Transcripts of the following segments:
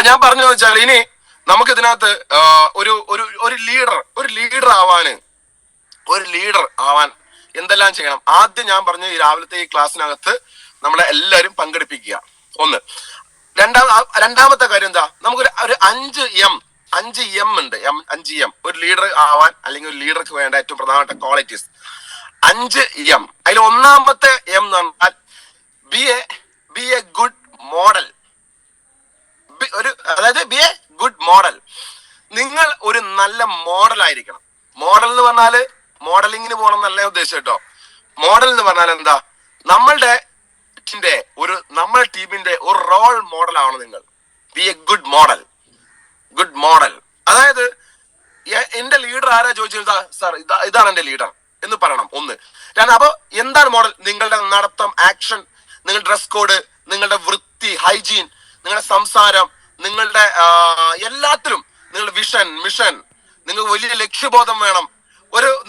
അപ്പൊ ഞാൻ പറഞ്ഞു വെച്ചാൽ ഇനി നമുക്ക് ഇതിനകത്ത് ഒരു ലീഡർ ആവാൻ എന്തെല്ലാം ചെയ്യണം. ആദ്യം ഞാൻ പറഞ്ഞു ഈ രാവിലത്തെ ഈ ക്ലാസ്സിനകത്ത് നമ്മളെ എല്ലാവരും പങ്കെടുപ്പിക്കുക. ഒന്ന്. രണ്ടാമത്തെ കാര്യം എന്താ, നമുക്കൊരു 5M ഉണ്ട്. 5M ഒരു ലീഡർ ആവാൻ, അല്ലെങ്കിൽ ഒരു ലീഡർക്ക് വേണ്ട ഏറ്റവും പ്രധാനപ്പെട്ട ക്വാളിറ്റീസ് 5M. അതിൽ ഒന്നാമത്തെ M എന്ന് പറഞ്ഞാൽ ബി എ ഗുഡ് മോഡൽ. അതായത് ബി എ ഗുഡ് മോഡൽ. നിങ്ങൾ ഒരു നല്ല മോഡൽ ആയിരിക്കണം. മോഡൽ എന്ന് പറഞ്ഞാല് മോഡലിങ്ങിന് പോകണം എന്നല്ല ഉദ്ദേശം കേട്ടോ. മോഡൽ എന്ന് പറഞ്ഞാൽ എന്താ, നമ്മളുടെ ടീമിന്റെ ഒരു റോൾ മോഡൽ ആണ് നിങ്ങൾ. B A good model. അതായത് എന്റെ ലീഡർ ആരാ ചോദിച്ചാ, സാർ ഇതാണ് എന്റെ ലീഡർ എന്ന് പറയണം. ഒന്ന്. അപ്പൊ എന്താണ് മോഡൽ? നിങ്ങളുടെ നടത്തം, ആക്ഷൻ, നിങ്ങളുടെ ഡ്രസ് കോഡ്, നിങ്ങളുടെ വൃത്തി, ഹൈജീൻ, നിങ്ങളുടെ സംസാരം, നിങ്ങളുടെ എല്ലാത്തിലും നിങ്ങളുടെ വിഷൻ, മിഷൻ, നിങ്ങൾക്ക് വലിയ ലക്ഷ്യബോധം വേണം.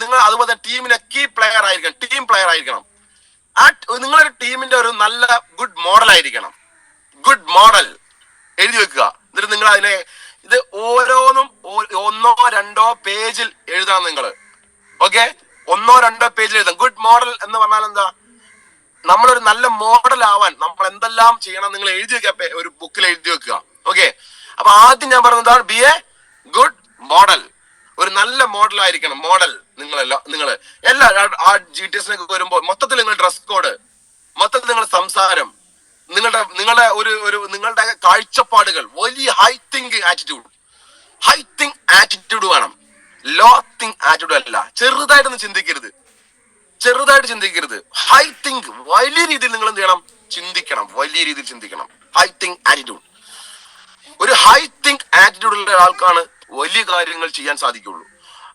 നിങ്ങൾ അതുപോലെ ടീമിനെ ടീം പ്ലെയർ ആയിരിക്കണം. നിങ്ങളൊരു ടീമിന്റെ ഒരു നല്ല ഗുഡ് മോഡൽ ആയിരിക്കണം. ഗുഡ് മോഡൽ എഴുതി വെക്കുക. എന്നിട്ട് നിങ്ങൾ അതിനെ ഇത് ഓരോന്നും 1-2 പേജിൽ എഴുതണം നിങ്ങൾ. ഓക്കെ, 1-2 പേജിൽ എഴുതാം. ഗുഡ് മോഡൽ എന്ന് പറഞ്ഞാൽ എന്താ, നമ്മളൊരു നല്ല മോഡൽ ആവാൻ നമ്മൾ എന്തെല്ലാം ചെയ്യണം നിങ്ങൾ എഴുതി വെക്കുക, ഒരു ബുക്കിൽ എഴുതി വെക്കുക. ഓക്കെ, അപ്പൊ ആദ്യം ഞാൻ പറഞ്ഞതാണ് ബി എ ഗുഡ് മോഡൽ. ഒരു നല്ല മോഡൽ ആയിരിക്കണം. മോഡൽ നിങ്ങൾ എല്ലാ GTS വരുമ്പോൾ മൊത്തത്തിൽ നിങ്ങൾ ഡ്രസ് കോഡ്, മൊത്തത്തിൽ നിങ്ങളുടെ സംസാരം, നിങ്ങളുടെ കാഴ്ചപ്പാടുകൾ, വലിയ ഹൈ തിങ്ക് ആറ്റിറ്റ്യൂഡ് വേണം. ലോ തിങ്ക് ആറ്റിറ്റ്യൂഡ് അല്ല. ചെറുതായിട്ട് ചിന്തിക്കരുത്. ഹൈ തിങ്ക്, വലിയ രീതിയിൽ നിങ്ങൾ എന്ത് ചെയ്യണം? വലിയ രീതിയിൽ ചിന്തിക്കണം. High think attitude. ഒരു ഹൈ തിങ്ക് ആറ്റിറ്റ്യൂഡ് ഉള്ള ആൾക്കാണ് വലിയ കാര്യങ്ങൾ ചെയ്യാൻ സാധിക്കുള്ളൂ.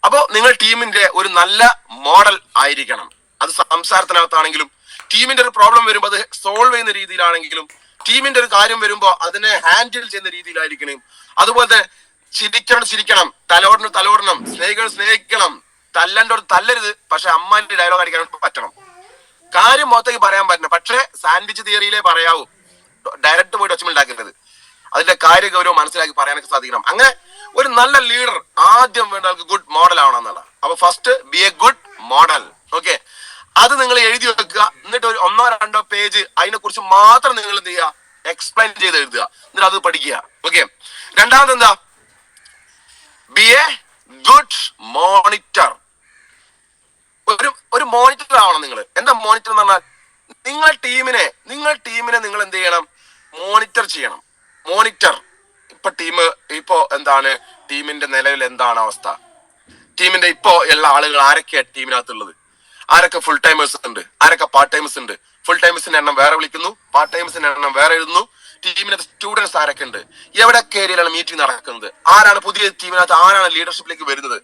അപ്പോ നിങ്ങൾ ടീമിന്റെ ഒരു നല്ല മോഡൽ ആയിരിക്കണം. അത് സംസാരത്തിനകത്താണെങ്കിലും, ടീമിന്റെ ഒരു പ്രോബ്ലം വരുമ്പോൾ അത് സോൾവ് ചെയ്യുന്ന രീതിയിലാണെങ്കിലും, ടീമിന്റെ ഒരു കാര്യം വരുമ്പോൾ അതിനെ ഹാൻഡിൽ ചെയ്യുന്ന രീതിയിലായിരിക്കണം. അതുപോലെ ചിരിക്കണം, തലോടണം, സ്നേഹിക്കണം, തല്ലരുത്. പക്ഷെ അമ്മാന്റെ ഡയലോഗ് അടിക്കാൻ പറ്റണം. കാര്യം മൊത്തത്തേക്ക് പറയാൻ പറ്റണം. പക്ഷെ സാൻഡ്വിച്ച് തിയറിയിലേ പറയാവൂ. ഡയറക്റ്റ് പോയിട്ട് ഒച്ചമുണ്ടാക്കരുത്. അതിന്റെ കാര്യഗൗരവം മനസ്സിലാക്കി പറയാനൊക്കെ സാധിക്കണം. അങ്ങനെ ഒരു നല്ല ലീഡർ ആദ്യം വേണ്ട ആൾക്ക് ഗുഡ് മോഡൽ ആവണം എന്നല്ല. അപ്പൊ first B A good model. Okay, അത് നിങ്ങൾ എഴുതി വെക്കുക. എന്നിട്ട് ഒരു 1-2 പേജ് അതിനെ കുറിച്ച് മാത്രം നിങ്ങൾ എന്ത് ചെയ്യുക, എക്സ്പ്ലെയിൻ ചെയ്ത് എഴുതുക. എന്നിട്ട് അത് പഠിക്കുക. ഓക്കെ, രണ്ടാമത് എന്താ, ബി എ ഗുഡ് മോണിറ്റർ. ഒരു മോണിറ്റർ ആവണം നിങ്ങൾ. എന്താ മോണിറ്റർ എന്ന് പറഞ്ഞാൽ, നിങ്ങൾ ടീമിനെ നിങ്ങൾ എന്ത് ചെയ്യണം? മോണിറ്റർ ചെയ്യണം. ഇപ്പോ എന്താണ് ടീമിന്റെ നിലവിൽ എന്താണ് അവസ്ഥ? ടീമിന്റെ ഇപ്പോ എല്ലാ ആളുകൾ ആരൊക്കെയാണ് ടീമിനകത്തുള്ളത്? ആരൊക്കെ ഫുൾ ടൈമേഴ്സ് ഉണ്ട്, ആരൊക്കെ പാർട്ട് ടൈമേഴ്സ് ഉണ്ട്? ഫുൾ ടൈമേഴ്സിന്റെ എണ്ണം വേറെ വിളിക്കുന്നു, പാർട്ട് ടൈമേഴ്സിന്റെ എണ്ണം വേറെ എഴുതുന്നു. ടീമിനകത്ത് സ്റ്റുഡൻസ് ആരൊക്കെ ഉണ്ട്, എവിടെയൊക്കെ ഏരിയയിലാണ് മീറ്റിംഗ് നടക്കുന്നത്, ആരാണ് പുതിയ ടീമിനകത്ത്, ആരാണ് ലീഡർഷിപ്പിലേക്ക് വരുന്നത്?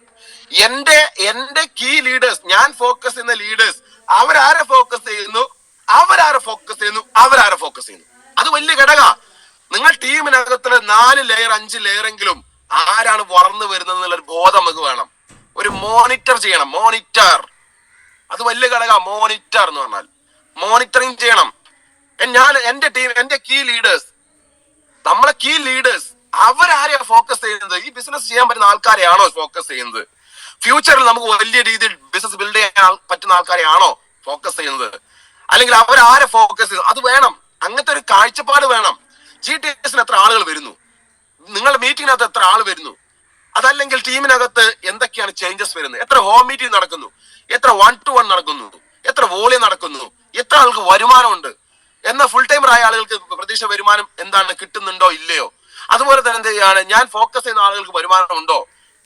എന്റെ കീ ലീഡേഴ്സ്, ഞാൻ ഫോക്കസ് ചെയ്യുന്ന ലീഡേഴ്സ്, അവരാരെ ഫോക്കസ് ചെയ്യുന്നു, അത് വലിയ ഘടക. നിങ്ങൾ ടീമിനകത്തുള്ള 4 ലെയർ 5 ലെയർ എങ്കിലും ആരാണ് വളർന്നു വരുന്നത് എന്നുള്ളൊരു ബോധം നമുക്ക് വേണം. ഒരു മോണിറ്റർ ചെയ്യണം. അത് വലിയ ഘടക. മോണിറ്റർ എന്ന് പറഞ്ഞാൽ മോണിറ്ററിങ് ചെയ്യണം. എന്റെ കീ ലീഡേഴ്സ്, അവരാരെയാ ഫോക്കസ് ചെയ്യുന്നത്? ഈ ബിസിനസ് ചെയ്യാൻ പറ്റുന്ന ആൾക്കാരെയാണോ ഫോക്കസ് ചെയ്യുന്നത്? ഫ്യൂച്ചറിൽ നമുക്ക് വലിയ രീതിയിൽ ബിസിനസ് ബിൽഡ് ചെയ്യാൻ പറ്റുന്ന ആൾക്കാരെയാണോ ഫോക്കസ് ചെയ്യുന്നത്? അല്ലെങ്കിൽ അവരാരെ ഫോക്കസ് ചെയ്യുന്നത്? അത് വേണം. അങ്ങനത്തെ ഒരു കാഴ്ചപ്പാട് വേണം. GTSന് എത്ര ആളുകൾ വരുന്നു, നിങ്ങളുടെ മീറ്റിങ്ങിനകത്ത് എത്ര ആൾ വരുന്നു, അതല്ലെങ്കിൽ ടീമിനകത്ത് എന്തൊക്കെയാണ് ചേഞ്ചസ് വരുന്നത്, എത്ര ഹോം മീറ്റിംഗ് നടക്കുന്നു, എത്ര 1-to-1 നടക്കുന്നു, എത്ര വോളിയം നടക്കുന്നു, എത്ര ആൾക്ക് വരുമാനമുണ്ട്, എന്നാൽ ഫുൾ ടൈമർ ആയ ആളുകൾക്ക് പ്രതീക്ഷ വരുമാനം എന്താണ്, കിട്ടുന്നുണ്ടോ ഇല്ലയോ? അതുപോലെ തന്നെ എന്ത് ചെയ്യാണ്, ഞാൻ ഫോക്കസ് ചെയ്യുന്ന ആളുകൾക്ക് വരുമാനം ഉണ്ടോ,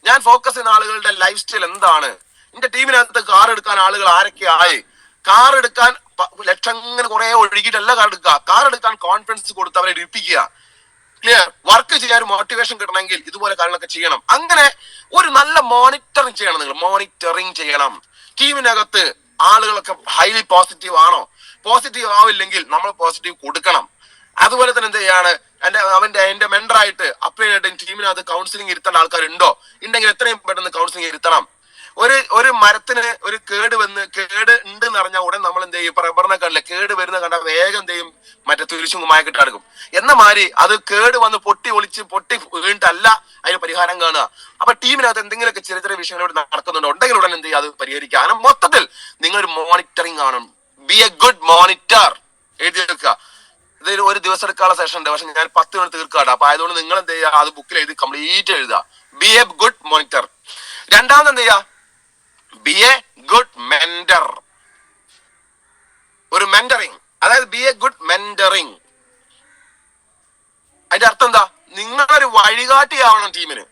ഞാൻ ഫോക്കസ് ചെയ്യുന്ന ആളുകളുടെ ലൈഫ് സ്റ്റൈൽ എന്താണ്, എന്റെ ടീമിനകത്ത് കാർ എടുക്കാൻ ആളുകൾ ആരൊക്കെയായി, കാർ എടുക്കാൻ ലക്ഷങ്ങൾ കുറെ ഒഴുകിയിട്ടല്ല കാർ എടുക്കാൻ കോൺഫിഡൻസ് കൊടുത്ത് അവരെ ഇരിപ്പിക്കുക. ക്ലിയർ? വർക്ക് ചെയ്യാൻ മോട്ടിവേഷൻ കിട്ടണമെങ്കിൽ ഇതുപോലെ കാര്യങ്ങളൊക്കെ ചെയ്യണം. അങ്ങനെ ഒരു നല്ല മോണിറ്ററിങ് ചെയ്യണം. നിങ്ങൾ മോണിറ്ററിങ് ചെയ്യണം. ടീമിനകത്ത് ആളുകളൊക്കെ ഹൈലി പോസിറ്റീവ് ആണോ? പോസിറ്റീവ് ആവില്ലെങ്കിൽ നമ്മൾ പോസിറ്റീവ് കൊടുക്കണം. അതുപോലെ തന്നെ എന്ത് ചെയ്യാണ്, എന്റെ മെന്ററായിട്ട് അപ്ലൈ ആയിട്ട് ടീമിനകത്ത് കൗൺസിലിംഗ് ഇരുത്തേണ്ട ആൾക്കാരുണ്ടോ? ഉണ്ടെങ്കിൽ എത്രയും പെട്ടെന്ന് കൗൺസിലിംഗ് ഇരുത്തണം. ഒരു മരത്തിന് ഒരു കേട് ഉണ്ട് എന്ന് പറഞ്ഞാൽ ഉടൻ നമ്മൾ എന്ത് ചെയ്യും? റബ്ബറിനെ കണ്ടില്ല, കേട് വരുന്ന കണ്ടാൽ വേഗം എന്ത് ചെയ്യും? മറ്റേ തുരിശും കുമ്മായിക്കിട്ട് അടുക്കും. എന്ന മാതിരി അത് കേട് വന്ന് പൊട്ടി വീണിട്ടല്ല അതിന് പരിഹാരം കാണുക. അപ്പൊ ടീമിനകത്ത് എന്തെങ്കിലുമൊക്കെ ചെറിയ ചെറിയ വിഷയങ്ങളോട് നടക്കുന്നുണ്ടോ ഉണ്ടെങ്കിൽ ഉടൻ എന്ത് ചെയ്യുക? അത് പരിഹരിക്കുക. മൊത്തത്തിൽ നിങ്ങളൊരു മോണിറ്ററിങ് ആണ്. B A good monitor. എഴുതി വെക്കുക. ഇത് ഒരു ദിവസം എടുക്കാനുള്ള സെഷൻ ഉണ്ട്, പക്ഷെ ഞാൻ 10 മിനിറ്റ് തീർക്കാണ്. അപ്പൊ ആയതുകൊണ്ട് നിങ്ങൾ എന്ത് ചെയ്യുക? അത് ബുക്കിൽ എഴുതി കംപ്ലീറ്റ് എഴുതുക. B A good monitor. രണ്ടാമത് എന്ത് ചെയ്യുക? B A good mentor. ഒരു മെന്ററിങ്, അതായത് ബി എ ഗുഡ് മെന്ററിങ്. അതിന്റെ അർത്ഥം എന്താ? നിങ്ങളൊരു വഴികാട്ടിയാവണം ടീമിന്.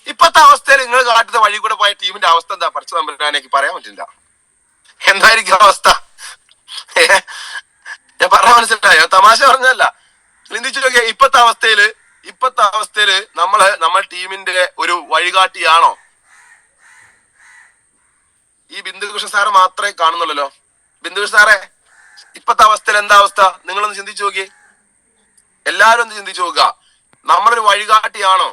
ഇപ്പത്തെ അവസ്ഥയിൽ നിങ്ങൾ കാട്ടുന്ന വഴി കൂടെ പോയ ടീമിന്റെ അവസ്ഥ എന്താ? പഠിച്ച എനിക്ക് പറയാൻ പറ്റില്ല. എന്തായിരിക്കും അവസ്ഥ? ഞാൻ പറഞ്ഞ മനസ്സിലായോ? തമാശ പറഞ്ഞല്ല, ചിന്തിച്ചു നോക്കിയാ. ഇപ്പത്തെ അവസ്ഥയില് നമ്മൾ ടീമിന്റെ ഒരു വഴികാട്ടിയാണോ? ഈ ബിന്ദുകൃഷ്ണ സാറ് മാത്രമേ കാണുന്നുള്ളല്ലോ. ബിന്ദുകൃഷ്ണ സാറേ, ഇപ്പത്തെ അവസ്ഥയിൽ എന്താ അവസ്ഥ? നിങ്ങളൊന്ന് ചിന്തിച്ചു നോക്കി. എല്ലാരും ഒന്ന് ചിന്തിച്ചു നോക്കുക. നമ്മളൊരു വഴികാട്ടിയാണോ?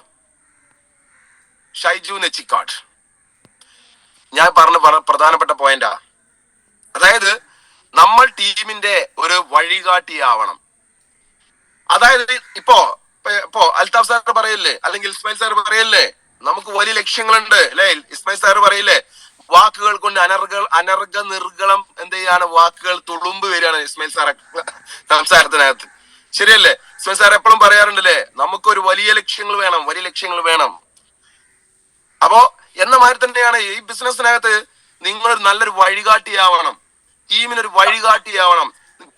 ഷൈജു നെച്ചിക്കാട്, ഞാൻ പറഞ്ഞ പ്രധാനപ്പെട്ട പോയിന്റാ. അതായത് നമ്മൾ ടീമിന്റെ ഒരു വഴികാട്ടിയാവണം. അതായത് ഇപ്പോ അൽതാഫ് സാർ പറയില്ലേ, അല്ലെങ്കിൽ ഇസ്മായിൽ സാർ പറയില്ലേ, നമുക്ക് വലിയ ലക്ഷ്യങ്ങളുണ്ട് അല്ലെ? ഇസ്മായിൽ സാർ പറയില്ലേ, വാക്കുകൾ കൊണ്ട് അനർഘ നിർഗളം എന്ത് ചെയ്യാണ്? വാക്കുകൾ തുളുമ്പ് വരികയാണ് ഇസ്മായിൽ സാറെ സംസാരത്തിനകത്ത്. ശരിയല്ലേ? ഇസ്മായിൽ സാർ എപ്പോഴും പറയാറുണ്ടല്ലേ, നമുക്കൊരു വലിയ ലക്ഷ്യങ്ങൾ വേണം. അപ്പോ എന്ന മാതിരി തന്നെയാണ് ഈ ബിസിനസ്സിനകത്ത് നിങ്ങളൊരു നല്ലൊരു വഴികാട്ടിയാവണം. ടീമിനൊരു വഴികാട്ടിയാവണം.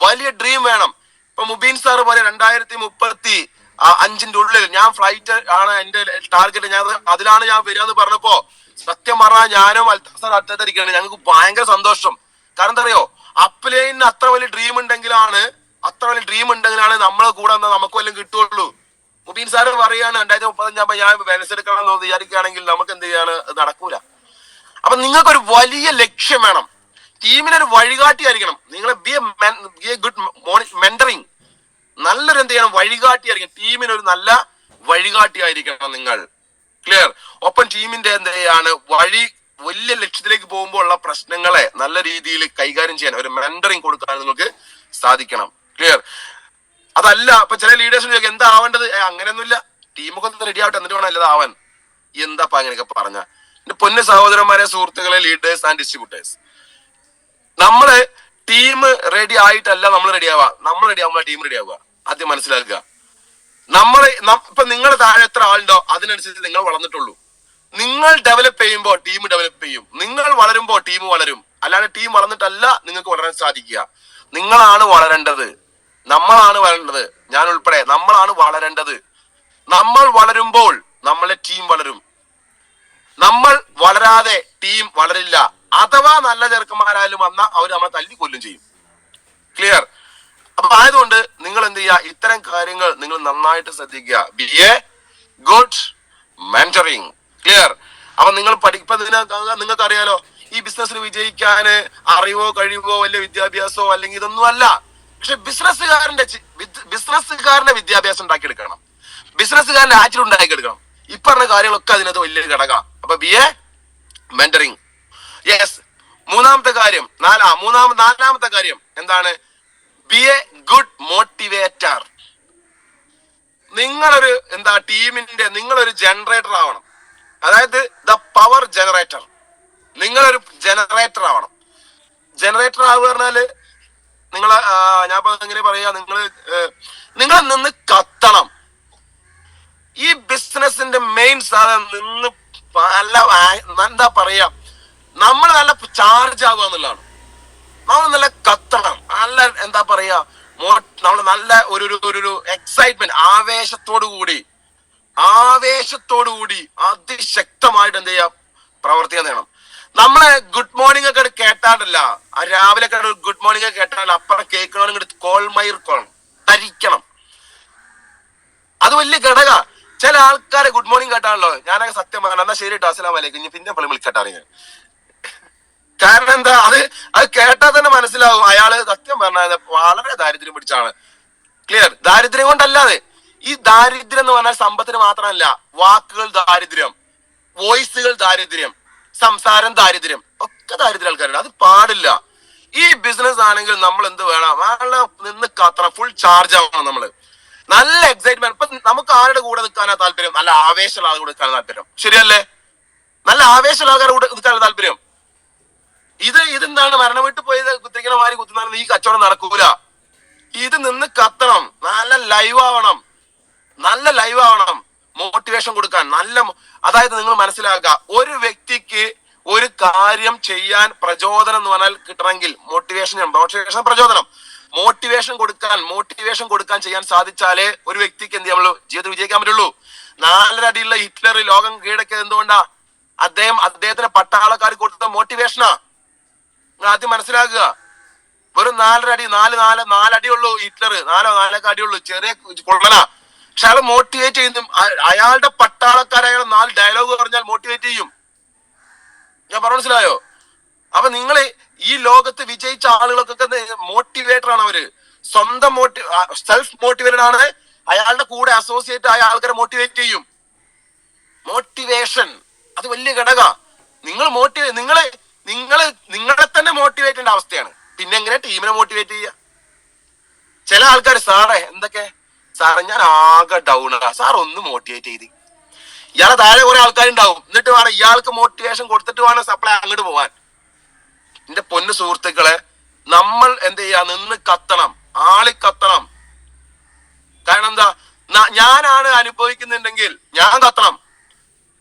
വലിയ ഡ്രീം വേണം. ഇപ്പൊ മുബീൻ സാറ് പോലെ 2035 ഉള്ളിൽ ഞാൻ ഫ്ലൈറ്റ് ആണ് എന്റെ ടാർഗറ്റ്, അതിലാണ് ഞാൻ വരിക എന്ന് പറഞ്ഞപ്പോ സത്യം പറഞ്ഞാൽ ഞാനും അൽതാഫ് സാർ അടുത്തിരിക്കുകയാണ്. ഞങ്ങൾക്ക് ഭയങ്കര സന്തോഷം. കാരണം എന്താ അറിയോ? അപ്ലൈന് അത്ര വലിയ ഡ്രീം ഉണ്ടെങ്കിലാണ് നമ്മളെ കൂടെ നമുക്ക് വല്ലതും കിട്ടുള്ളൂ. മുബീൻ സാറ് പറയാണ് 2035 ഞാൻ മനസ്സെടുക്കണം എന്ന് വിചാരിക്കുകയാണെങ്കിൽ നമുക്ക് എന്ത് ചെയ്യാണ്? അത് നടക്കൂല. അപ്പൊ നിങ്ങൾക്കൊരു വലിയ ലക്ഷ്യം വേണം. ടീമിനൊരു വഴികാട്ടിയായിരിക്കണം. നിങ്ങളെ ബി എ ഗുഡ് മെന്ററിങ്. നല്ലൊരു എന്ത് ചെയ്യണം? വഴികാട്ടിയായിരിക്കണം. ടീമിനൊരു നല്ല വഴികാട്ടിയായിരിക്കണം നിങ്ങൾ. ക്ലിയർ? ഒപ്പം ടീമിന്റെ എന്ത് ചെയ്യാണ്? വലിയ ലക്ഷ്യത്തിലേക്ക് പോകുമ്പോൾ ഉള്ള പ്രശ്നങ്ങളെ നല്ല രീതിയിൽ കൈകാര്യം ചെയ്യാൻ ഒരു മെന്ററിങ് കൊടുക്കാൻ നിങ്ങൾക്ക് സാധിക്കണം. ക്ലിയർ? അതല്ല ഇപ്പൊ ചില ലീഡേഴ്സിന് ചോദിക്കും എന്താ ആവേണ്ടത്? അങ്ങനെയൊന്നുമില്ല, ടീമൊക്കെ ഒന്ന് റെഡി ആവട്ടെ, എന്നിട്ട് വേണം അല്ലാതെ ആവാൻ. എന്താ അങ്ങനെയൊക്കെ പറഞ്ഞ? എന്റെ പൊന്നു സഹോദരന്മാരെ, സുഹൃത്തുക്കളെ, ലീഡേഴ്സ് ആൻഡ് ഡിസ്ട്രിബ്യൂട്ടേഴ്സ്, നമ്മള് ടീം റെഡി ആയിട്ടല്ല നമ്മൾ റെഡി ആവുക. നമ്മൾ റെഡി ആവുമ്പോൾ ടീം റെഡി ആവുക. ആദ്യം മനസ്സിലാക്കുക. ഇപ്പൊ നിങ്ങളുടെ താഴെ എത്ര ആളുണ്ടോ അതിനനുസരിച്ച് നിങ്ങൾ വളർന്നിട്ടുള്ളൂ. നിങ്ങൾ ഡെവലപ്പ് ചെയ്യുമ്പോൾ ടീം ഡെവലപ്പ് ചെയ്യും. നിങ്ങൾ വളരുമ്പോൾ ടീം വളരും. അല്ലാതെ ടീം വളർന്നിട്ടല്ല നിങ്ങൾക്ക് വളരാൻ സാധിക്കുക. നിങ്ങളാണ് വളരേണ്ടത്. നമ്മളാണ് വളരേണ്ടത്. ഞാൻ ഉൾപ്പെടെ നമ്മളാണ് വളരേണ്ടത്. നമ്മൾ വളരുമ്പോൾ നമ്മളെ ടീം വളരും. നമ്മൾ വളരാതെ ടീം വളരില്ല. അഥവാ നല്ല ചെറുക്കന്മാരായാലും വന്നാൽ അവർ നമ്മളെ തല്ലിക്കൊല്ലും ചെയ്യും. ക്ലിയർ? അപ്പൊ ആയതുകൊണ്ട് നിങ്ങൾ എന്ത് ചെയ്യുക? ഇത്തരം കാര്യങ്ങൾ നിങ്ങൾ നന്നായിട്ട് ശ്രദ്ധിക്കുക. B A good mentoring. Clear? അപ്പൊ നിങ്ങൾ നിങ്ങൾക്ക് അറിയാലോ, ഈ ബിസിനസ്സിൽ വിജയിക്കാന് അറിവോ കഴിവോ വലിയ വിദ്യാഭ്യാസമോ അല്ലെങ്കിൽ ഇതൊന്നും അല്ല. പക്ഷെ ബിസിനസ്സുകാരന്റെ വിദ്യാഭ്യാസം ഉണ്ടാക്കിയെടുക്കണം. ബിസിനസ്സുകാരന്റെ ആറ്റിറ്റ്യൂഡ് ഉണ്ടാക്കിയെടുക്കണം. ഈ പറഞ്ഞ കാര്യങ്ങളൊക്കെ അതിനകത്ത് വലിയൊരു ഘടകം. അപ്പൊ ബി എ മെന്ററിങ്. യെസ്. നാലാമത്തെ കാര്യം എന്താണ്? B A good motivator. നിങ്ങളൊരു നിങ്ങളൊരു ജനറേറ്റർ ആവണം. അതായത് ദ പവർ ജനറേറ്റർ. നിങ്ങളൊരു ജനറേറ്റർ ആവണം. ജനറേറ്റർ ആവുക പറഞ്ഞാല് ഞാൻ എങ്ങനെ പറയാ, നിങ്ങൾ നിന്ന് കത്തണം. ഈ ബിസിനസിന്റെ മെയിൻ സാധനം നിന്ന് എന്താ പറയാ, നമ്മൾ നല്ല ചാർജ് ആവുക എന്നുള്ളതാണ്. നമ്മൾ നല്ല കത്തണം. നല്ല എന്താ പറയാ, നമ്മൾ നല്ല ഒരു എക്സൈറ്റ്മെന്റ്, ആവേശത്തോടു കൂടി അതിശക്തമായിട്ട് എന്ത് ചെയ്യാം? പ്രവർത്തിക്കാൻ വേണം. നമ്മളെ ഗുഡ് മോർണിംഗ് ഒക്കെ കേട്ടാണ്ടല്ല, രാവിലെ ഗുഡ് മോർണിംഗ് ഒക്കെ കേട്ടാൽ അപ്പുറം കേൾക്കണമെങ്കിൽ കോൾമയിർക്കണം, തരിക്കണം. അത് വലിയ ഘടക. ചില ആൾക്കാരെ ഗുഡ് മോർണിംഗ് കേട്ടാണല്ലോ, ഞാനൊക്കെ സത്യം പറഞ്ഞ എന്നാ ശരി കേട്ടോ, അസ്സലാമു അലൈക്കും, ഇനി പിന്നെ പല വിളിക്കട്ടാണ് ഞാൻ. കാരണം എന്താ, അത് കേട്ടാൽ തന്നെ മനസ്സിലാവും അയാള് സത്യം പറഞ്ഞാൽ വളരെ ദാരിദ്ര്യം പിടിച്ചാണ്. ക്ലിയർ? ദാരിദ്ര്യം കൊണ്ടല്ലാതെ, ഈ ദാരിദ്ര്യം എന്ന് പറഞ്ഞാൽ സമ്പത്തിന് മാത്രമല്ല, വാക്കുകൾ ദാരിദ്ര്യം, വോയിസുകൾ ദാരിദ്ര്യം, സംസാരം ദാരിദ്ര്യം, ഒക്കെ ദാരിദ്ര്യ ആൾക്കാരുണ്ട്. അത് പാടില്ല. ഈ ബിസിനസ് ആണെങ്കിൽ നമ്മൾ എന്ത് വേണം, ആളെ നിന്ന് കത്തണം, ഫുൾ ചാർജ് ആവണം നമ്മള്. നല്ല എക്സൈറ്റ്മെന്റ്. ഇപ്പൊ നമുക്ക് ആരുടെ കൂടെ നിൽക്കാനാ താല്പര്യം? നല്ല ആവേശമുള്ള ആളുടെ കൂടെ നിൽക്കാനാണ് താല്പര്യം, ശരിയല്ലേ? നല്ല ആവേശമുള്ള ആൾക്കാരുടെ കൂടെ നിൽക്കാനാണ് താല്പര്യം. ഇതെന്താണ് മരണ വീട്ടിൽ പോയി കുത്തിരിക്കണ മാതിരി കുത്തുന്ന ഈ കച്ചവടം നടക്കൂല. ഇത് നിന്ന് കത്തണം, നല്ല ലൈവ് ആവണം, നല്ല ലൈവ് ആവണം. മോട്ടിവേഷൻ കൊടുക്കാൻ അതായത് നിങ്ങൾ മനസ്സിലാക്കുക, ഒരു വ്യക്തിക്ക് ഒരു കാര്യം ചെയ്യാൻ പ്രചോദനം എന്ന് പറഞ്ഞാൽ കിട്ടണമെങ്കിൽ മോട്ടിവേഷൻ പ്രചോദനം. മോട്ടിവേഷൻ കൊടുക്കാൻ ചെയ്യാൻ സാധിച്ചാലേ ഒരു വ്യക്തിക്ക് എന്ത് ചെയ്യാൻ പറ്റുള്ളൂ, ജീവിതത്തിൽ വിജയിക്കാൻ പറ്റുള്ളൂ. 4 അടിയുള്ള ഹിറ്റ്ലർ ലോകം കീഴടക്കിയത് എന്തുകൊണ്ടാ? അദ്ദേഹത്തിന് പട്ടാളക്കാർ കൊടുത്ത മോട്ടിവേഷനാ. നിങ്ങൾ ആദ്യം മനസ്സിലാക്കുക. വെറും 4 അടി, 4 അടിയുള്ളൂ ഹിറ്റ്ലർ, 4 അടിയുള്ളൂ, ചെറിയ കൊള്ളനാ. പക്ഷെ അയാൾ മോട്ടിവേറ്റ് ചെയ്യുന്നു. അയാളുടെ പട്ടാളക്കാർ അയാൾ 4 ഡയലോഗ് പറഞ്ഞാൽ മോട്ടിവേറ്റ് ചെയ്യും. ഞാൻ പറഞ്ഞു, മനസ്സിലായോ? അപ്പൊ നിങ്ങൾ ഈ ലോകത്ത് വിജയിച്ച ആളുകൾക്കൊക്കെ മോട്ടിവേറ്റർ ആണ്. അവര് സ്വന്തം സെൽഫ് മോട്ടിവേറ്റഡ് ആണ്. അയാളുടെ കൂടെ അസോസിയേറ്റ് ആയ ആൾക്കാരെ മോട്ടിവേറ്റ് ചെയ്യും. മോട്ടിവേഷൻ അത് വലിയ ഘടക. നിങ്ങളെ തന്നെ മോട്ടിവേറ്റ് ചെയ്യേണ്ട അവസ്ഥയാണ്. പിന്നെ എങ്ങനെ ടീമിനെ മോട്ടിവേറ്റ് ചെയ്യുക? ചില ആൾക്കാർ സാറേ ഞാൻ ആകെ ഡൗണാ, സാർ ഒന്ന് മോട്ടിവേറ്റ് ചെയ്ത്. ഇയാളെ താഴെ കുറെ ആൾക്കാരുണ്ടാവും. എന്നിട്ട് വേണം ഇയാൾക്ക് മോട്ടിവേഷൻ കൊടുത്തിട്ട് വേണം സപ്ലൈ അങ്ങോട്ട് പോവാൻ. എന്റെ പൊന്നു സുഹൃത്തുക്കളെ, നമ്മൾ എന്ത് ചെയ്യാ, നിന്ന് കത്തണം, കത്തണം. കാരണം എന്താ, ഞാനാണ് അനുഭവിക്കുന്നുണ്ടെങ്കിൽ ഞാൻ കത്തണം.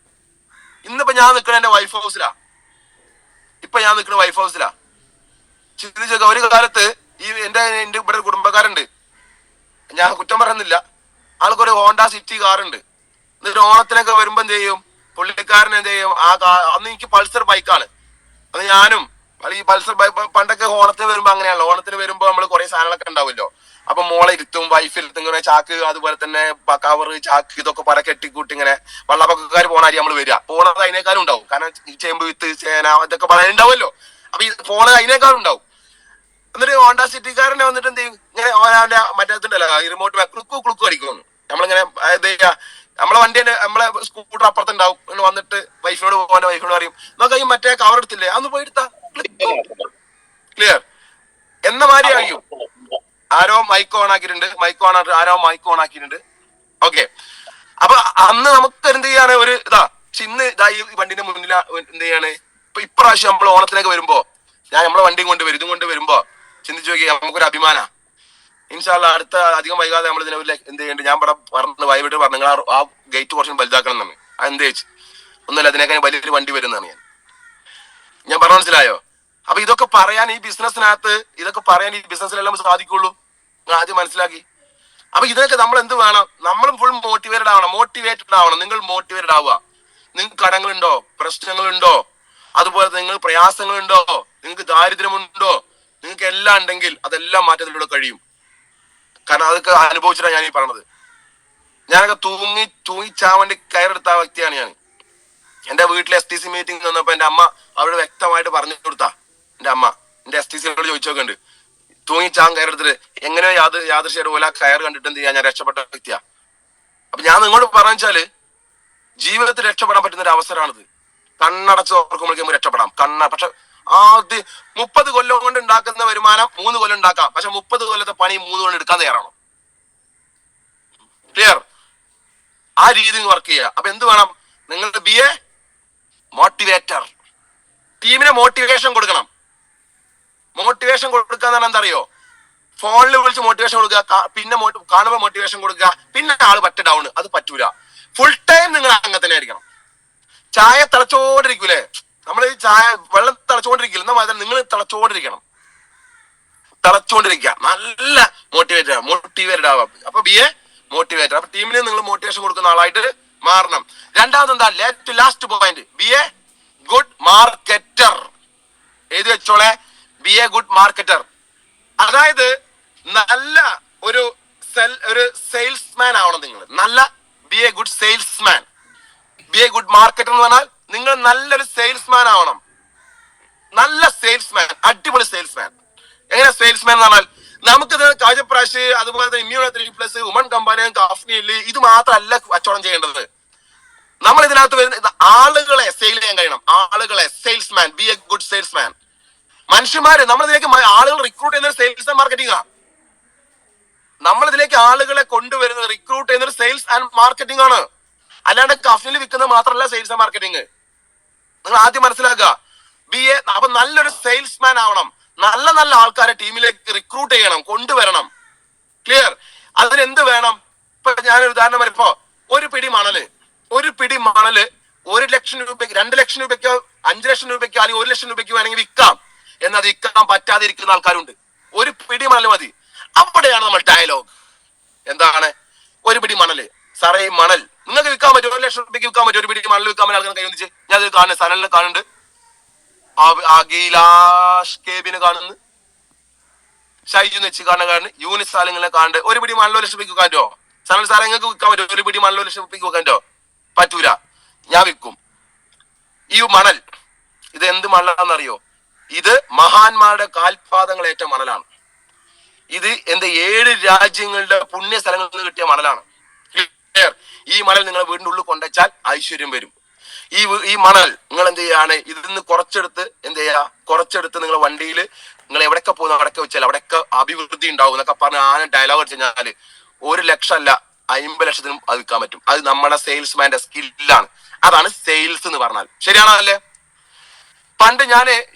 ഇന്നിപ്പോ ഞാൻ നിൽക്കണ എന്റെ വൈഫ് ഹൗസിലാ. ചിന്തിച്ചൊക്കെ ഒരു കാലത്ത് എന്റെ ഇവിടെ കുടുംബക്കാരുണ്ട്, ഞാൻ കുറ്റം പറയുന്നില്ല, ആൾക്കൊരു ഹോണ്ട സിറ്റി കാറുണ്ട്. എന്നിട്ട് ഓണത്തിനൊക്കെ വരുമ്പോ എന്ത് ചെയ്യും, പുള്ളിക്കാരൻ എന്ത് ചെയ്യും, അന്ന് എനിക്ക് പൾസർ ബൈക്കാണ്. അത് ഞാനും ഈ പൾസർ പണ്ടൊക്കെ ഓണത്തിന് വരുമ്പോ അങ്ങനെയാണല്ലോ, ഓണത്തിന് വരുമ്പോ നമ്മൾ കുറെ സാധനങ്ങളൊക്കെ ഉണ്ടാവുമല്ലോ. അപ്പൊ മോളെ ഇരുത്തും, വൈഫിരുത്തും, ഇങ്ങനെ ചാക്ക്, അതുപോലെ തന്നെ കവറ്, ചാക്ക്, ഇതൊക്കെ പല കെട്ടിക്കൂട്ടി ഇങ്ങനെ വള്ളപ്പൊക്കക്കാർ പോണാരി നമ്മൾ വരിക. പോണത് അതിനേക്കാളും ഉണ്ടാവും, കാരണം ഈ ചേമ്പ് വിത്ത്, ചേന, ഇതൊക്കെ പറയാനുണ്ടാവുമല്ലോ. അപ്പൊ ഈ പോണത് അതിനേക്കാളും ഉണ്ടാവും. എന്നിട്ട് ഹോണ്ട സിറ്റിക്കാരനെ വന്നിട്ട് എന്ത് ചെയ്യും, ഇങ്ങനെ ഓനാന്റെ മറ്റേതുണ്ടല്ലോ റിമോട്ട് ക്ലുക്ക് അടിക്കുന്നു. നമ്മളിങ്ങനെ നമ്മളെ വണ്ടി തന്നെ, നമ്മളെ സ്കൂട്ടർ അപ്പുറത്തുണ്ടാവും. വന്നിട്ട് വൈഫിനോട് പറയും, നോക്ക ഈ മറ്റേ കവർ എടുത്തില്ലേ, അന്ന് പോയി എടുത്താ. ക്ലിയർ എന്ന മാതിരി അറിയും. ആരോ മൈക്ക് ഓൺ ആക്കിയിട്ടുണ്ട്. ഓക്കെ. അപ്പൊ അന്ന് നമുക്ക് എന്ത് ചെയ്യാണ്, ഒരു പക്ഷെ ഇന്ന് ഈ വണ്ടിന്റെ മുന്നിൽ എന്ത് ചെയ്യാണ്, ഇപ്രാവശ്യം നമ്മൾ ഓണത്തിനൊക്കെ വരുമ്പോ ഞാൻ നമ്മളെ വണ്ടിയും കൊണ്ട് വരും, ഇതും കൊണ്ട് വരുമ്പോ ചിന്തിച്ചു നോക്കി, നമുക്കൊരു അഭിമാന. ഇൻഷാ അല്ലാഹ് അടുത്ത അധികം വൈകാതെ നമ്മൾ ഇതിനെ എന്ത് ചെയ്യേണ്ടത്, ഞാൻ ഇവിടെ വൈകിട്ട് പറഞ്ഞു, നിങ്ങൾ ആ ഗേറ്റ് കുറച്ചും വലുതാക്കണം എന്നാണ്. എന്ത് വെച്ച് ഒന്നുമില്ല, അതിനേക്കാൾ വലിയൊരു വണ്ടി വരുന്നതാണ് ഞാൻ പറഞ്ഞു, മനസ്സിലായോ? അപ്പൊ ഇതൊക്കെ പറയാൻ ഈ ബിസിനസ്സിലെല്ലാം സാധിക്കുള്ളൂ. ആദ്യം മനസ്സിലാക്കി. അപ്പൊ ഇതിനൊക്കെ നമ്മൾ എന്ത് വേണം, നമ്മളും ഫുൾ മോട്ടിവേറ്റഡ് ആവണം. നിങ്ങൾ മോട്ടിവേറ്റഡ് ആവുക. നിങ്ങൾക്ക് കടങ്ങളുണ്ടോ, പ്രശ്നങ്ങളുണ്ടോ, അതുപോലെ നിങ്ങൾ പ്രയാസങ്ങളുണ്ടോ, നിങ്ങൾക്ക് ദാരിദ്ര്യമുണ്ടോ, നിങ്ങൾക്ക് എല്ലാം ഉണ്ടെങ്കിൽ അതെല്ലാം മാറ്റത്തിലൂടെ കഴിയും. കാരണം അതൊക്കെ അനുഭവിച്ചിട്ടാണ് ഞാൻ ഈ പറഞ്ഞത്. ഞാനൊക്കെ തൂങ്ങിച്ചാവേണ്ടി കയറെടുത്ത വ്യക്തിയാണ് ഞാൻ. എന്റെ വീട്ടിലെ STC മീറ്റിംഗ് വന്നപ്പോ എന്റെ അമ്മ അവിടെ വ്യക്തമായിട്ട് പറഞ്ഞു കൊടുത്താ. എന്റെ അമ്മ എന്റെ STCയോട് ചോദിച്ചോക്കുണ്ട്, തൂങ്ങിച്ചാൻ കയറെടുത്തിട്ട് എങ്ങനെയോ യാദൃശ്യമായിട്ട് പോലെ കയർ കണ്ടിട്ട് എന്ത് ചെയ്യാൻ ഞാൻ രക്ഷപ്പെട്ട വ്യക്തിയാ. അപ്പൊ ഞാൻ നിങ്ങളോട് പറഞ്ഞാല് ജീവിതത്തിൽ രക്ഷപ്പെടാൻ പറ്റുന്ന ഒരു അവസരമാണിത്. കണ്ണടച്ച് ഓർക്കുമ്പോഴേക്കും രക്ഷപ്പെടാം. പക്ഷെ 30 കൊല്ലം കൊണ്ട് ഉണ്ടാക്കുന്ന വരുമാനം 3 കൊല്ലം ഉണ്ടാക്കാം. പക്ഷെ 30 കൊല്ലത്തെ പണി 3 കൊല്ലം എടുക്കാൻ തയ്യാറാണോ? ക്ലിയർ? ആ രീതിയിൽ വർക്ക് ചെയ്യുക. അപ്പൊ എന്ത് വേണം, നിങ്ങളുടെ BA മോട്ടിവേറ്റർ. ടീമിനെ മോട്ടിവേഷൻ കൊടുക്കണം. മോട്ടിവേഷൻ കൊടുക്കാന്ന് എന്താ അറിയോ, ഫോണിൽ വിളിച്ച് മോട്ടിവേഷൻ കൊടുക്കുക, പിന്നെ കാണുമ്പോൾ മോട്ടിവേഷൻ കൊടുക്കുക, പിന്നെ ആള് പറ്റ ഡൗൺ. അത് പറ്റൂല. ഫുൾ ടൈം നിങ്ങൾ അങ്ങനെ തന്നെ ആയിരിക്കണം. ചായ തിളച്ചോണ്ടിരിക്കൂലേ, നമ്മൾ ഈ വെള്ളം തിളച്ചോണ്ടിരിക്കില്ല, എന്നാ മാത്രം നിങ്ങൾ തിളച്ചോണ്ടിരിക്കുക, നല്ല മോട്ടിവേറ്റഡ് ആവാം. അപ്പൊ BA മോട്ടിവേറ്റർ. അപ്പൊ ടീമിന് നിങ്ങൾ മോട്ടിവേഷൻ കൊടുക്കുന്ന ആളായിട്ട് മാറണം. രണ്ടാമത് എന്താ, last point, BA good marketer. എഴുതി വെച്ചോളെ, BA ഗുഡ് മാർക്കറ്റർ. അതായത് നല്ല ഒരു സെയിൽസ്മാൻ ആവണം നിങ്ങൾ. നല്ല BA good salesman. BA good marketer എന്ന് പറഞ്ഞാൽ നിങ്ങൾ നല്ലൊരു സെയിൽസ്മാൻ ആവണം. നല്ല സെയിൽസ്മാൻ, അടിപൊളി സെയിൽസ്മാൻ. എങ്ങനെ സെയിൽസ്മാൻ എന്ന് പറഞ്ഞാൽ, നമുക്കിത് കാജപ്രാശ്, അതുപോലെ തന്നെ Immunotherapy+, ഉമൺ കമ്പാനി, കാഫ്നിയിൽ ഇത് മാത്രമല്ല കച്ചവടം ചെയ്യേണ്ടത്. നമ്മൾ ഇതിനകത്ത് വരുന്ന ആളുകളെ സെയിൽ ചെയ്യാൻ കഴിയണം. ആളുകളെ salesman, B A good salesman. മനുഷ്യന്മാര് നമ്മളിതിലേക്ക് ആളുകൾ റിക്രൂട്ട് ചെയ്യുന്ന സെയിൽസ് ആൻഡ് മാർക്കറ്റിംഗ് ആണ്. നമ്മളിതിലേക്ക് ആളുകളെ കൊണ്ടുവരുന്നത് റിക്രൂട്ട് ചെയ്യുന്നത് സെയിൽസ് ആൻഡ് മാർക്കറ്റിംഗ് ആണ്. അല്ലാണ്ട് കഫിൽ വിൽക്കുന്നത് മാത്രമല്ല സെയിൽസ് ആൻഡ് മാർക്കറ്റിംഗ്. നിങ്ങൾ ആദ്യം മനസ്സിലാക്കുക. അപ്പൊ നല്ലൊരു സെയിൽസ്മാൻ ആവണം. നല്ല നല്ല ആൾക്കാരെ ടീമിലേക്ക് റിക്രൂട്ട് ചെയ്യണം, കൊണ്ടുവരണം. ക്ലിയർ? അതിനെന്ത് വേണം? ഇപ്പൊ ഞാനൊരു ഉദാഹരണം പറയുമ്പോ ഒരു പിടി മണല് 1 ലക്ഷം രൂപയ്ക്ക്, 2 ലക്ഷം രൂപയ്ക്കോ 5 ലക്ഷം രൂപയ്ക്കോ അല്ലെങ്കിൽ 1 ലക്ഷം രൂപയ്ക്ക് വേണമെങ്കിൽ വിൽക്കാം. എന്നത് വിൽക്കാൻ പറ്റാതെ ഇരിക്കുന്ന ആൾക്കാരുണ്ട്. ഒരു പിടി മണല് മതി. അവിടെയാണ് നമ്മൾ ഡയലോഗ്. എന്താണ്? ഒരു പിടി മണല്. സാറേ ഈ മണൽ നിങ്ങൾക്ക് വിൽക്കാൻ പറ്റും, 1 ലക്ഷം രൂപയ്ക്ക് വിൽക്കാൻ പറ്റും. ഒരു പിടി മണൽ വിൽക്കാൻ പറ്റുന്ന ആൾക്കാർ കൈവന്നിച്ച് ഞാൻ അത് കാണുന്നത് സനലിനെ കാണുന്നുണ്ട്, അഖിലാഷ് കേബിനെ കാണുന്നു, ഷൈജു നെച്ച് കാണുന്നു, യൂനിസ് സാലിങ്ങളെ കാണുന്നുണ്ട്. ഒരു പിടി മണൽ 1 ലക്ഷം രൂപയ്ക്ക് വിൽക്കാൻ പറ്റുമോ? സനൽ സാറേ നിങ്ങൾക്ക് വിൽക്കാൻ പറ്റുമോ? ഒരു പിടി മണൽ 1 ലക്ഷം രൂപയ്ക്ക് വിൽക്കാൻ പറ്റുമോ? പറ്റൂല. ഞാൻ വിൽക്കും. ഈ മണൽ ഇത് എന്ത് മണലാണെന്നറിയോ? ഇത് മഹാന്മാരുടെ കാൽപാദങ്ങൾ ഏറ്റ മണലാണ്. ഇത് 7 രാജ്യങ്ങളുടെ പുണ്യ സ്ഥലങ്ങളിൽ നിന്ന് കിട്ടിയ മണലാണ്. ഈ മണൽ നിങ്ങൾ വീടിന്റെ ഉള്ളിൽ കൊണ്ടുവച്ചാൽ ഐശ്വര്യം വരും. ഈ മണൽ നിങ്ങൾ എന്ത് ചെയ്യാണ്? ഇതിൽ നിന്ന് കുറച്ചെടുത്ത് നിങ്ങൾ വണ്ടിയിൽ നിങ്ങൾ എവിടെയൊക്കെ പോകുന്ന അവിടെയൊക്കെ വെച്ചാൽ അവിടെയൊക്കെ അഭിവൃദ്ധി ഉണ്ടാവും എന്നൊക്കെ പറഞ്ഞ് ഡയലോഗ് അടിച്ചു കഴിഞ്ഞാൽ 1 ലക്ഷം അല്ല 50 ലക്ഷത്തിനും അത് വിൽക്കാൻ പറ്റും. അത് നമ്മുടെ സെയിൽസ്മാന്റെ സ്കില്ലാണ്. അതാണ് സെയിൽസ് എന്ന് പറഞ്ഞാൽ. ശരിയാണോ അല്ലേ? പണ്ട്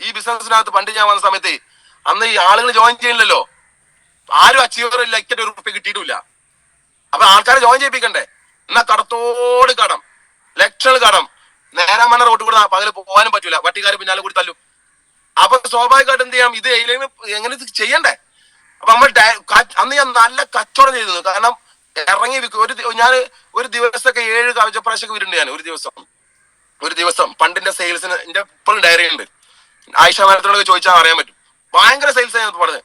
ഈ ബിസിനസ്സിനകത്ത് ഞാൻ വന്ന സമയത്ത് അന്ന് ഈ ആളുകൾ ജോയിൻ ചെയ്യില്ലല്ലോ. ആരും അച്ചീവർ ഇല്ല, ഇക്കറ്റ് 1 റുപ്യ കിട്ടിയിട്ടില്ല. അപ്പൊ ആൾക്കാരെ ജോയിൻ ചെയ്യിപ്പിക്കണ്ടേ? എന്നാ കടത്തോട് കടം, ലക്ഷങ്ങൾ കടം, നേരാമണ്ണ റോഡ് കൂടെ പകല് പോകാനും പറ്റൂല, വട്ടിക്കാർ പിന്നാലെ കൂടി തല്ലും. അപ്പൊ സ്വാഭാവികമായിട്ട് എന്ത് ചെയ്യാം? ഇത് എങ്ങനെ ഇത് ചെയ്യണ്ടേ? അപ്പൊ നമ്മൾ അന്ന് ഞാൻ നല്ല കച്ചവടം ചെയ്തിരുന്നു. കാരണം ഇറങ്ങി ഞാൻ ഒരു ദിവസമൊക്കെ 7 കവചപ്രാവശ്യമൊക്കെ വരുന്നുണ്ട്. ഞാൻ ഒരു ദിവസം പണ്ടിന്റെ സെയിൽസിന് എന്റെ ഇപ്പോഴും ഡയറി ഉണ്ട്. ആയിഷ മാനത്തിനോട് ചോദിച്ചാൽ അറിയാൻ പറ്റും. ഭയങ്കര സെയിൽസ് ഞാൻ പറഞ്ഞത്.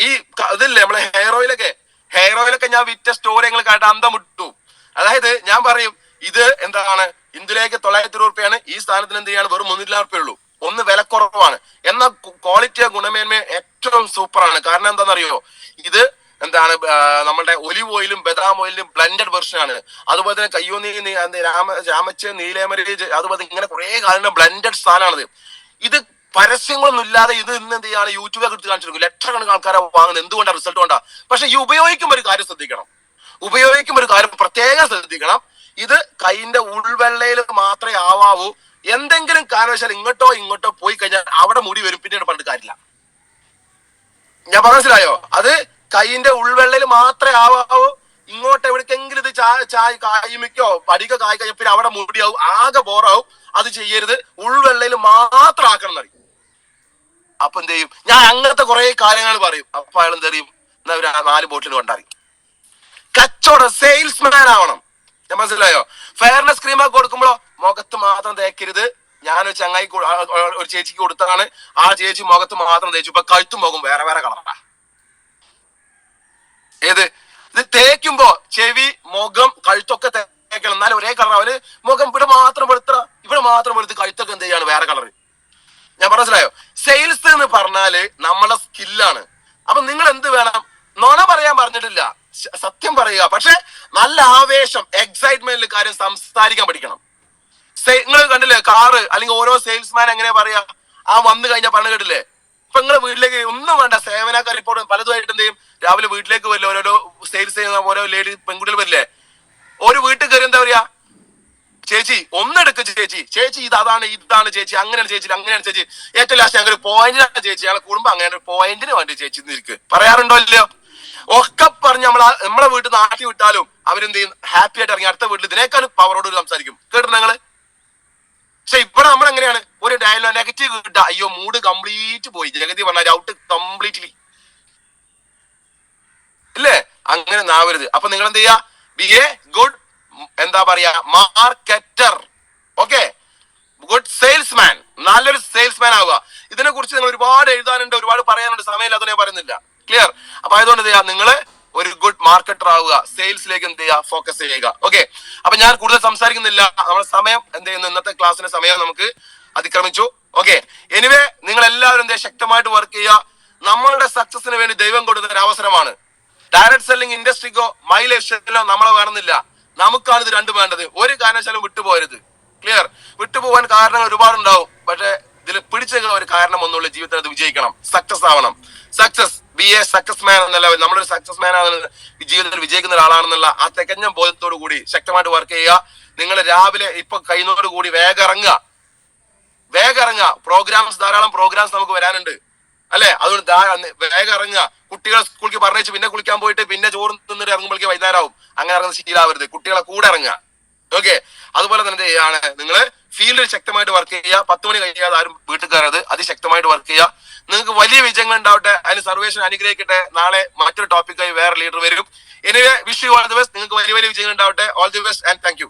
ഈ ഇതില്ലേ നമ്മളെ ഹെയർ ഓയിലൊക്കെ ഞാൻ വിറ്റ സ്റ്റോറി ഞങ്ങൾ കേട്ട അന്തം വിട്ടു. അതായത് ഞാൻ പറയും ഇത് എന്താണ്, ഇന്ത്യയിലേക്ക് 900 രൂപയാണ്, ഈ സ്ഥാനത്തിന് എന്ത് ചെയ്യാണ് വെറും 300 രൂപയേ ഉള്ളൂ. ഒന്ന് വില കുറവാണ്, എന്നാൽ ക്വാളിറ്റിയോ ഗുണമേന്മയോ ഏറ്റവും സൂപ്പറാണ്. കാരണം എന്താണെന്നറിയോ? ഇത് എന്താണ്, നമ്മുടെ ഒലിവ് ഓയിലും ബദാം ഓയിലും ബ്ലെൻഡഡ് വെർഷൻ ആണ്. അതുപോലെ തന്നെ കയ്യോന്നി രാമച്ച് നീലേമരി, അതുപോലെ ഇങ്ങനെ കുറെ കാലം ബ്ലെൻഡഡ് സാധനമാണിത്. ഇത് പരസ്യങ്ങളൊന്നും ഇല്ലാതെ ഇത് ഇന്ന് എന്ത് ചെയ്യാണ് യൂട്യൂബിൽ എടുത്ത് കാണിച്ചു കൊടുക്കും. ലക്ഷക്കണക്കിന് ആൾക്കാരെ വാങ്ങുന്നത്. എന്തുകൊണ്ടാണ്? റിസൾട്ട് കൊണ്ടാ. പക്ഷെ ഈ ഉപയോഗിക്കുമ്പോൾ ഒരു കാര്യം പ്രത്യേകം ശ്രദ്ധിക്കണം. ഇത് കൈന്റെ ഉൾവെള്ളയിൽ മാത്രമേ ആവാവൂ. എന്തെങ്കിലും കാരണവശാൽ ഇങ്ങോട്ടോ പോയി കഴിഞ്ഞാൽ അവിടെ മുടി വരും, പിന്നീട് പറഞ്ഞിട്ട് കാര്യമില്ല. ഞാൻ മനസ്സിലായോ? അത് കൈന്റെ ഉൾവെള്ളയിൽ മാത്രമേ ആവാവൂ. ഇങ്ങോട്ട് എവിടേക്കെങ്കിലും ഇത് കായ്മിക്കോ അടിക്ക കായ് കഴിഞ്ഞ പിന്നെ അവിടെ മുടിയാവും, ആകെ ബോറാവും. അത് ചെയ്യരുത്. ഉൾവെള്ളയിൽ മാത്രം ആക്കണം എന്നറിയും. അപ്പൊ എന്ത് ചെയ്യും? ഞാൻ അങ്ങനത്തെ കുറെ കാര്യങ്ങൾ പറയും. അപ്പൊ അയാൾ എന്ത് ചെയ്യും? എന്നാ ഒരു 4 ബോട്ടിൽ കൊണ്ടറിയും. കച്ചവടം സെയിൽസ്മാൻ ആവണം. ഞാൻ മനസ്സിലായോ? ഫെയർനെസ് ക്രീമൊക്കെ കൊടുക്കുമ്പോഴോ മുഖത്ത് മാത്രം തേക്കരുത്. ഞാനൊരു ചങ്ങായി ഒരു ചേച്ചിക്ക് കൊടുത്താണ്. ആ ചേച്ചി മുഖത്ത് മാത്രം തേച്ചു. ഇപ്പൊ കഴുത്തും മുഖം വേറെ കളറാ. ഇത് തേക്കുമ്പോ ചെവി, മുഖം, കഴുത്തൊക്കെ തേക്കണം. എന്നാലും ഒരേ കളർ. അവര് മുഖം ഇവിടെ മാത്രം വെളുത്ത് കഴുത്തൊക്കെ എന്ത് ചെയ്യാണ് വേറെ കളറ്. ഞാൻ മനസ്സിലായോ? സെയിൽസ് എന്ന് പറഞ്ഞാല് നമ്മളെ സ്കില്ലാണ്. അപ്പൊ നിങ്ങൾ എന്ത് വേണം? നുണ പറയാൻ പറഞ്ഞിട്ടില്ല, സത്യം പറയുക. പക്ഷെ നല്ല ആവേശം, എക്സൈറ്റ്മെന്റിൽ കാര്യം സംസാരിക്കാൻ പഠിക്കണം. നിങ്ങൾ കണ്ടില്ലേ കാറ് അല്ലെങ്കിൽ ഓരോ സെയിൽസ്മാൻ എങ്ങനെ പറയാ? വന്നു കഴിഞ്ഞാൽ പറഞ്ഞു കേട്ടില്ലേ? ഇപ്പൊ നിങ്ങളെ വീട്ടിലേക്ക് ഒന്നും വേണ്ട, സേവനക്കാർ റിപ്പോർട്ട് പലതുമായിട്ട് എന്ത് ചെയ്യും? രാവിലെ വീട്ടിലേക്ക് വരില്ല, ഓരോ സെയിൽസ് ചെയ്യുന്ന ഓരോ ലേഡി പെൺകുട്ടികൾ വരില്ലേ? ഒരു വീട്ടിൽ കയറി എന്താ പറയാ? ചേച്ചി ഒന്നെടുക്ക ചേച്ചി ഇതാണ് ചേച്ചി, അങ്ങനെയാണ് ചേച്ചി. ഏറ്റവും ലാസ്റ്റ് ഞങ്ങൾ പോയിന്റിനാണ് ചേച്ചി, ഞങ്ങളെ കുടുംബം അങ്ങനെ പോയിന്റിന് വേണ്ടി ചേച്ചി നിൽക്ക് പറയാറുണ്ടോ ഇല്ലയോ? ഒക്കെ പറഞ്ഞ് നമ്മളെ വീട്ടിൽ നാട്ടി വിട്ടാലും അവരെന്ത് ചെയ്യും? ഹാപ്പി ആയിട്ട് ഇറങ്ങി അടുത്ത വീട്ടിൽ ഇതിനേക്കാളും പവറോട് സംസാരിക്കും. കേട്ടിട്ട് ഞങ്ങള്. പക്ഷെ ഇവിടെ നമ്മൾ എങ്ങനെയാണ്? ഒരു ഡയലോഗ് നെഗറ്റീവ് കിട്ടുക, അയ്യോ മൂഡ് കംപ്ലീറ്റ് പോയി, ജഗതി പറഞ്ഞ ഔട്ട് കംപ്ലീറ്റ്ലി ഇല്ലേ? അങ്ങനെ നാവരുത്. അപ്പൊ നിങ്ങൾ എന്ത് ചെയ്യാ? B A good marketer. Okay, good salesman, നല്ലൊരു സെയിൽസ്മാൻ ആവുക. ഇതിനെ കുറിച്ച് നിങ്ങൾ ഒരുപാട് എഴുതാനുണ്ട്, ഒരുപാട് പറയാനുണ്ട്. സമയമില്ലാതെ ഞാൻ പറയുന്നില്ല. ക്ലിയർ? അപ്പൊ ആയതുകൊണ്ട് എന്ത് ചെയ്യാ? നിങ്ങള് ഒരു ഗുഡ് മാർക്കറ്റർ ആവുക, സെയിൽസിലേക്ക് എന്ത് ചെയ്യുക? ഫോക്കസ് ചെയ്യുക. ഓക്കെ, അപ്പൊ ഞാൻ കൂടുതൽ സംസാരിക്കുന്നില്ല. നമ്മുടെ സമയം എന്ത് ചെയ്യുന്നു? ഇന്നത്തെ ക്ലാസ്സിന്റെ സമയം നമുക്ക് അതിക്രമിച്ചു. ഓക്കെ, എനിവേ നിങ്ങൾ എല്ലാവരും എന്ത് ശക്തമായിട്ട് വർക്ക് ചെയ്യുക. നമ്മളുടെ സക്സസിന് വേണ്ടി ദൈവം കൊടുത്ത ഒരു അവസരമാണ്. ഡയറക്ട് സെല്ലിംഗ് ഇൻഡസ്ട്രിക്കോ മൈ ലൈഫ് സ്റ്റൈലിനോ നമ്മളെ വേണമെന്നില്ല. നമുക്കാണ് ഇത് രണ്ടും വേണ്ടത്. ഒരു കാരണവശാലും വിട്ടുപോകരുത്. ക്ലിയർ? വിട്ടുപോകാൻ കാരണങ്ങൾ ഒരുപാടുണ്ടാവും. പക്ഷെ ഇതിൽ പിടിച്ചേക്കുന്ന ഒരു കാരണം ഒന്നുമില്ല. ജീവിതത്തിൽ അത് വിജയിക്കണം, സക്സസ് ആവണം. സക്സസ്, ബി എ സക്സസ് മാൻ എന്നല്ല, നമ്മളൊരു സക്സസ് മാൻ ആണെന്ന്, ജീവിതത്തിൽ വിജയിക്കുന്ന ഒരാളാണെന്നുള്ള ആ തികഞ്ഞ ബോധത്തോടു കൂടി ശക്തമായിട്ട് വർക്ക് ചെയ്യുക. നിങ്ങൾ രാവിലെ ഇപ്പൊ കഴിയുന്നതോടു കൂടി വേഗം ഇറങ്ങുക. പ്രോഗ്രാംസ്, ധാരാളം പ്രോഗ്രാംസ് നമുക്ക് വരാനുണ്ട് അല്ലെ? അതുകൊണ്ട് വേഗം ഇറങ്ങുക. കുട്ടികളെ സ്കൂളിലേക്ക് പറഞ്ഞേച്ച് പിന്നെ കുളിക്കാൻ പോയിട്ട് പിന്നെ ചോറ് തിന്നിട്ട് ഇറങ്ങുമ്പോഴേക്ക് വൈകുന്നേരം ആവും. അങ്ങനെ ഇറങ്ങുന്ന ശീലാവരുത്. കുട്ടികളെ കൂടെ ഇറങ്ങുക. ഓക്കെ. അതുപോലെ തന്നെ ആണ് നിങ്ങൾ ഫീൽഡിൽ ശക്തമായിട്ട് വർക്ക് ചെയ്യുക. 10 മണി കഴിയാതെ ആരും വീട്ടിൽ കയറരുത്. അതിശക്തമായിട്ട് വർക്ക് ചെയ്യുക. നിങ്ങൾക്ക് വലിയ വിജയങ്ങൾ ഉണ്ടാവട്ടെ. അതിന് സർവേഷൻ അനുഗ്രഹിക്കട്ടെ. നാളെ മറ്റൊരു ടോപ്പിക്കായി വേറെ ലീഡർ വരും. Anyway, wish you all the best. നിങ്ങൾക്ക് വലിയ വലിയ വിജയങ്ങൾ ഉണ്ടാവട്ടെ. All the best and thank you.